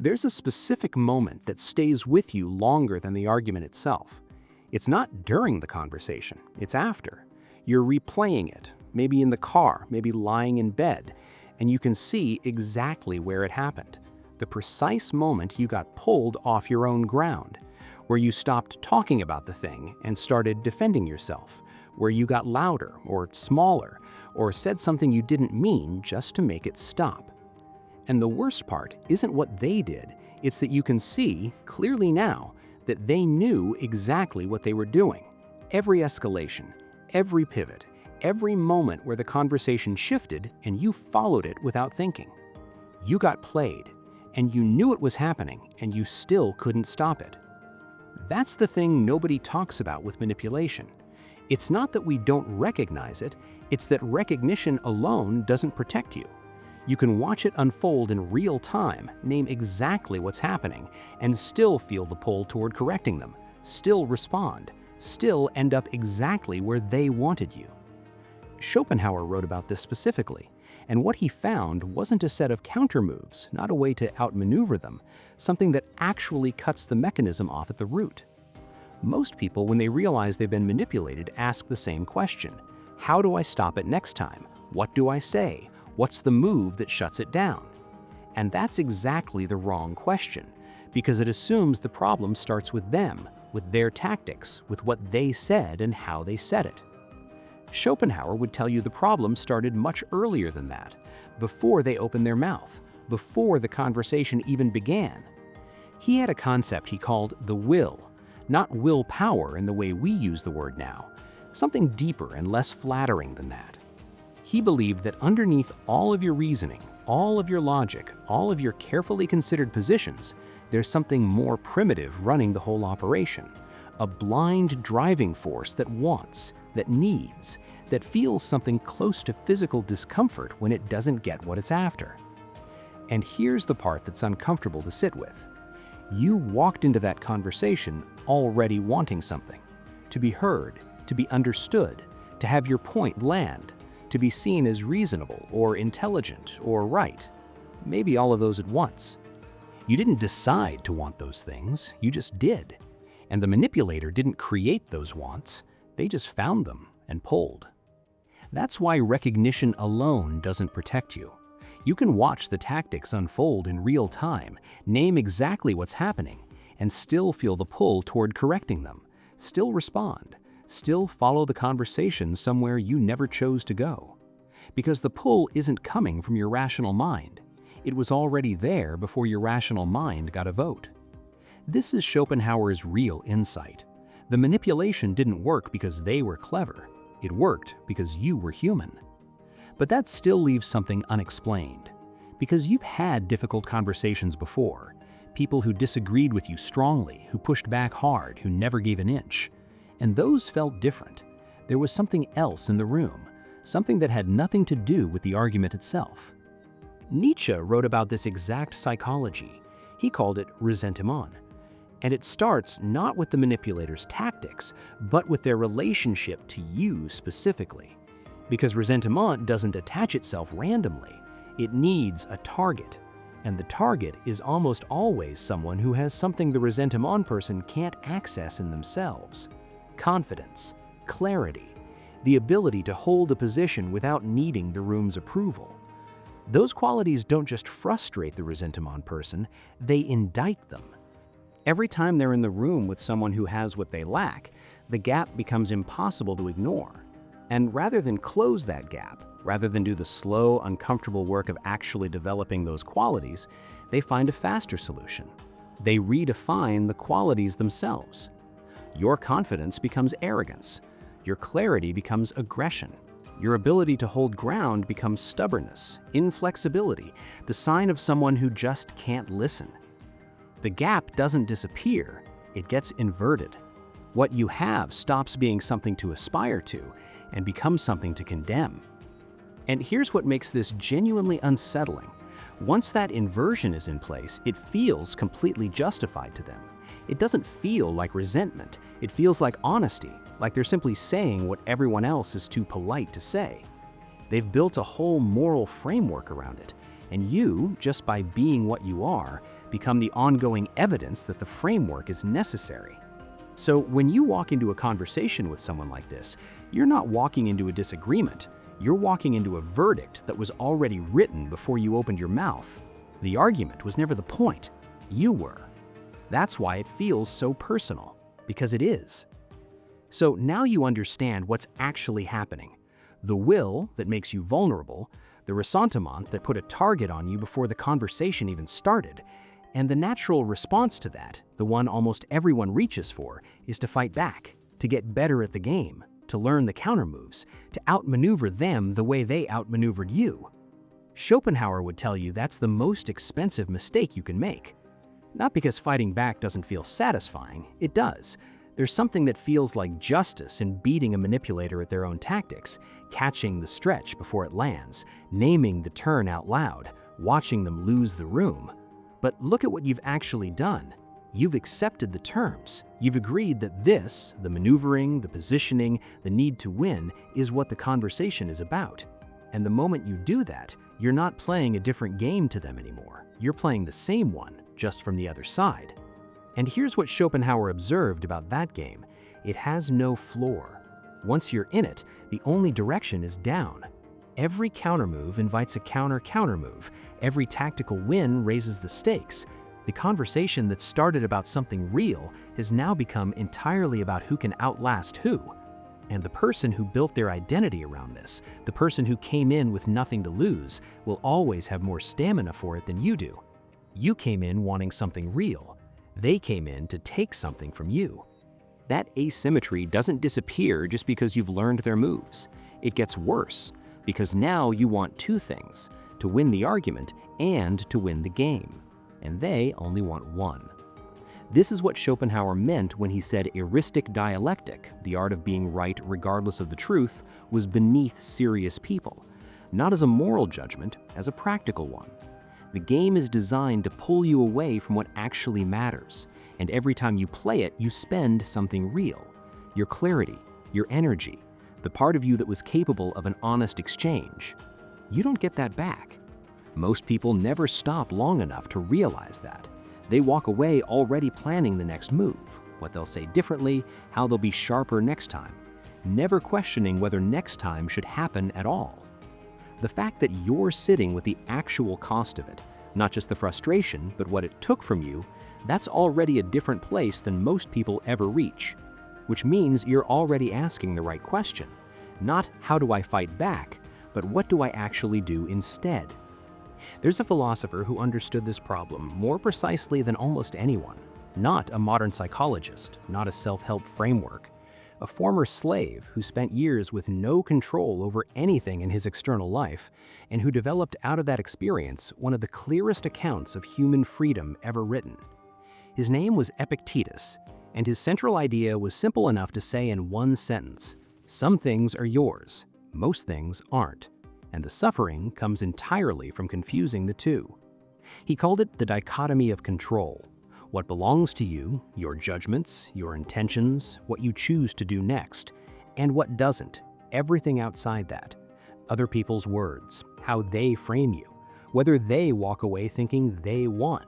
There's a specific moment that stays with you longer than the argument itself. It's not during the conversation, it's after. You're replaying it, maybe in the car, maybe lying in bed, and you can see exactly where it happened. The precise moment you got pulled off your own ground, where you stopped talking about the thing and started defending yourself, where you got louder or smaller, or said something you didn't mean just to make it stop. And the worst part isn't what they did, it's that you can see, clearly now, that they knew exactly what they were doing. Every escalation, every pivot, every moment where the conversation shifted and you followed it without thinking. You got played, and you knew it was happening, and you still couldn't stop it. That's the thing nobody talks about with manipulation. It's not that we don't recognize it, it's that recognition alone doesn't protect you. You can watch it unfold in real time, name exactly what's happening, and still feel the pull toward correcting them, still respond, still end up exactly where they wanted you. Schopenhauer wrote about this specifically, and what he found wasn't a set of counter moves, not a way to outmaneuver them, something that actually cuts the mechanism off at the root. Most people, when they realize they've been manipulated, ask the same question. How do I stop it next time? What do I say? What's the move that shuts it down? And that's exactly the wrong question, because it assumes the problem starts with them, with their tactics, with what they said and how they said it. Schopenhauer would tell you the problem started much earlier than that, before they opened their mouth, before the conversation even began. He had a concept he called the will, not willpower in the way we use the word now, something deeper and less flattering than that. He believed that underneath all of your reasoning, all of your logic, all of your carefully considered positions, there's something more primitive running the whole operation. A blind driving force that wants, that needs, that feels something close to physical discomfort when it doesn't get what it's after. And here's the part that's uncomfortable to sit with. You walked into that conversation already wanting something. To be heard, to be understood, to have your point land, to be seen as reasonable or intelligent or right. Maybe all of those at once. You didn't decide to want those things, you just did. And the manipulator didn't create those wants, they just found them and pulled. That's why recognition alone doesn't protect you. You can watch the tactics unfold in real time, name exactly what's happening, and still feel the pull toward correcting them, still respond, still follow the conversation somewhere you never chose to go. Because the pull isn't coming from your rational mind. It was already there before your rational mind got a vote. This is Schopenhauer's real insight. The manipulation didn't work because they were clever. It worked because you were human. But that still leaves something unexplained. Because you've had difficult conversations before, people who disagreed with you strongly, who pushed back hard, who never gave an inch. And those felt different. There was something else in the room, something that had nothing to do with the argument itself. Nietzsche wrote about this exact psychology. He called it ressentiment. And it starts not with the manipulator's tactics, but with their relationship to you specifically. Because ressentiment doesn't attach itself randomly. It needs a target. And the target is almost always someone who has something the ressentiment person can't access in themselves. Confidence, clarity, the ability to hold a position without needing the room's approval. Those qualities don't just frustrate the ressentiment person, they indict them. Every time they're in the room with someone who has what they lack, the gap becomes impossible to ignore. And rather than close that gap, rather than do the slow, uncomfortable work of actually developing those qualities, they find a faster solution. They redefine the qualities themselves. Your confidence becomes arrogance. Your clarity becomes aggression. Your ability to hold ground becomes stubbornness, inflexibility, the sign of someone who just can't listen. The gap doesn't disappear, it gets inverted. What you have stops being something to aspire to and becomes something to condemn. And here's what makes this genuinely unsettling. Once that inversion is in place, it feels completely justified to them. It doesn't feel like resentment, it feels like honesty, like they're simply saying what everyone else is too polite to say. They've built a whole moral framework around it, and you, just by being what you are, become the ongoing evidence that the framework is necessary. So when you walk into a conversation with someone like this, you're not walking into a disagreement. You're walking into a verdict that was already written before you opened your mouth. The argument was never the point. You were. That's why it feels so personal, because it is. So now you understand what's actually happening. The will that makes you vulnerable, the ressentiment that put a target on you before the conversation even started, and the natural response to that, the one almost everyone reaches for, is to fight back, to get better at the game, to learn the countermoves, to outmaneuver them the way they outmaneuvered you. Schopenhauer would tell you that's the most expensive mistake you can make. Not because fighting back doesn't feel satisfying, it does. There's something that feels like justice in beating a manipulator at their own tactics, catching the stretch before it lands, naming the turn out loud, watching them lose the room. But look at what you've actually done. You've accepted the terms. You've agreed that this, the maneuvering, the positioning, the need to win, is what the conversation is about. And the moment you do that, you're not playing a different game to them anymore. You're playing the same one, just from the other side. And here's what Schopenhauer observed about that game. It has no floor. Once you're in it, the only direction is down. Every countermove invites a counter-countermove. Every tactical win raises the stakes. The conversation that started about something real has now become entirely about who can outlast who. And the person who built their identity around this, the person who came in with nothing to lose, will always have more stamina for it than you do. You came in wanting something real. They came in to take something from you. That asymmetry doesn't disappear just because you've learned their moves. It gets worse, because now you want two things: to win the argument and to win the game. And they only want one. This is what Schopenhauer meant when he said eristic dialectic, the art of being right regardless of the truth, was beneath serious people, not as a moral judgment, as a practical one. The game is designed to pull you away from what actually matters, and every time you play it, you spend something real. Your clarity, your energy, the part of you that was capable of an honest exchange. You don't get that back. Most people never stop long enough to realize that. They walk away already planning the next move, what they'll say differently, how they'll be sharper next time, never questioning whether next time should happen at all. The fact that you're sitting with the actual cost of it, not just the frustration, but what it took from you, that's already a different place than most people ever reach. Which means you're already asking the right question. Not how do I fight back, but what do I actually do instead? There's a philosopher who understood this problem more precisely than almost anyone. Not a modern psychologist, not a self-help framework. A former slave who spent years with no control over anything in his external life, and who developed out of that experience one of the clearest accounts of human freedom ever written. His name was Epictetus, and his central idea was simple enough to say in one sentence: some things are yours, most things aren't, and the suffering comes entirely from confusing the two. He called it the dichotomy of control. What belongs to you, your judgments, your intentions, what you choose to do next, and what doesn't, everything outside that. Other people's words, how they frame you, whether they walk away thinking they won.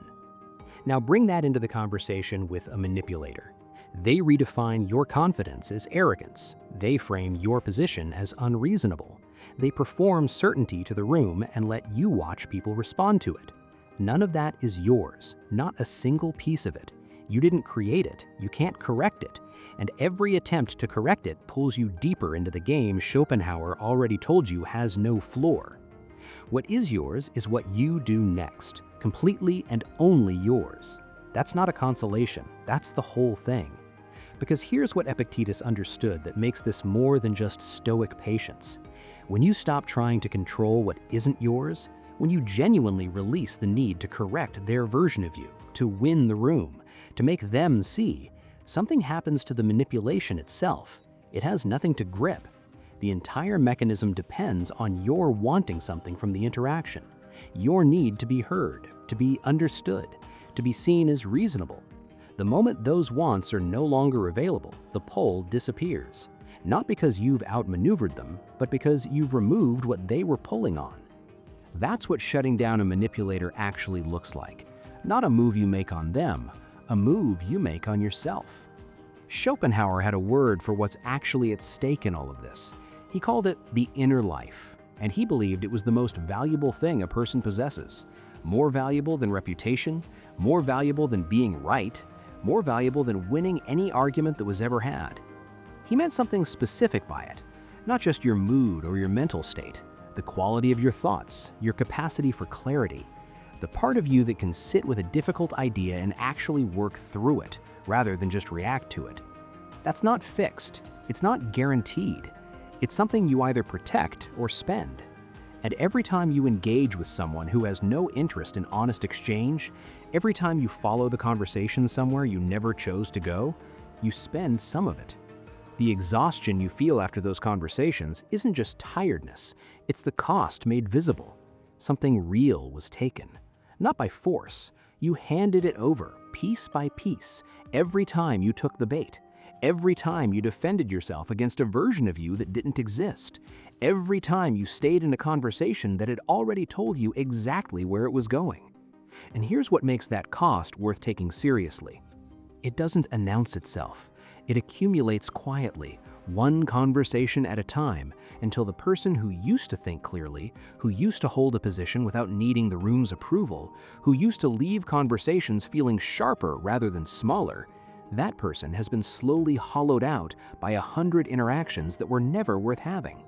Now bring that into the conversation with a manipulator. They redefine your confidence as arrogance. They frame your position as unreasonable. They perform certainty to the room and let you watch people respond to it. None of that is yours, not a single piece of it. You didn't create it, you can't correct it, and every attempt to correct it pulls you deeper into the game Schopenhauer already told you has no floor. What is yours is what you do next, completely and only yours. That's not a consolation, that's the whole thing. Because here's what Epictetus understood that makes this more than just stoic patience. When you stop trying to control what isn't yours, when you genuinely release the need to correct their version of you, to win the room, to make them see, something happens to the manipulation itself. It has nothing to grip. The entire mechanism depends on your wanting something from the interaction, your need to be heard, to be understood, to be seen as reasonable. The moment those wants are no longer available, the pull disappears. Not because you've outmaneuvered them, but because you've removed what they were pulling on. That's what shutting down a manipulator actually looks like. Not a move you make on them, a move you make on yourself. Schopenhauer had a word for what's actually at stake in all of this. He called it the inner life, and he believed it was the most valuable thing a person possesses. More valuable than reputation, more valuable than being right, more valuable than winning any argument that was ever had. He meant something specific by it, not just your mood or your mental state, the quality of your thoughts, your capacity for clarity, the part of you that can sit with a difficult idea and actually work through it, rather than just react to it. That's not fixed, it's not guaranteed. It's something you either protect or spend. And every time you engage with someone who has no interest in honest exchange, every time you follow the conversation somewhere you never chose to go, you spend some of it. The exhaustion you feel after those conversations isn't just tiredness, it's the cost made visible. Something real was taken. Not by force, you handed it over, piece by piece, every time you took the bait. Every time you defended yourself against a version of you that didn't exist. Every time you stayed in a conversation that had already told you exactly where it was going. And here's what makes that cost worth taking seriously. It doesn't announce itself. It accumulates quietly, one conversation at a time, until the person who used to think clearly, who used to hold a position without needing the room's approval, who used to leave conversations feeling sharper rather than smaller, that person has been slowly hollowed out by 100 interactions that were never worth having.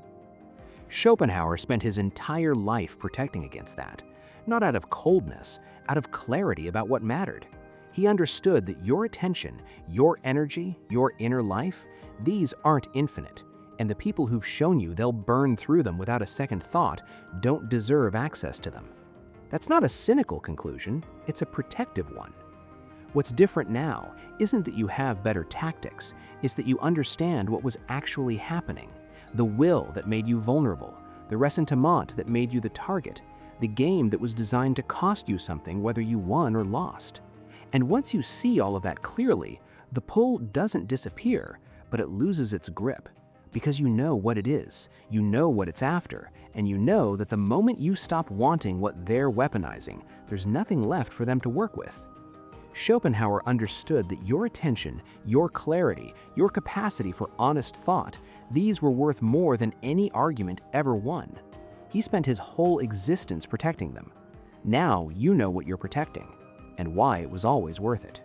Schopenhauer spent his entire life protecting against that, not out of coldness, out of clarity about what mattered. He understood that your attention, your energy, your inner life, these aren't infinite, and the people who've shown you they'll burn through them without a second thought don't deserve access to them. That's not a cynical conclusion, it's a protective one. What's different now isn't that you have better tactics, it's that you understand what was actually happening, the will that made you vulnerable, the ressentiment that made you the target, the game that was designed to cost you something whether you won or lost. And once you see all of that clearly, the pull doesn't disappear, but it loses its grip. Because you know what it is, you know what it's after, and you know that the moment you stop wanting what they're weaponizing, there's nothing left for them to work with. Schopenhauer understood that your attention, your clarity, your capacity for honest thought, these were worth more than any argument ever won. He spent his whole existence protecting them. Now you know what you're protecting, and why it was always worth it.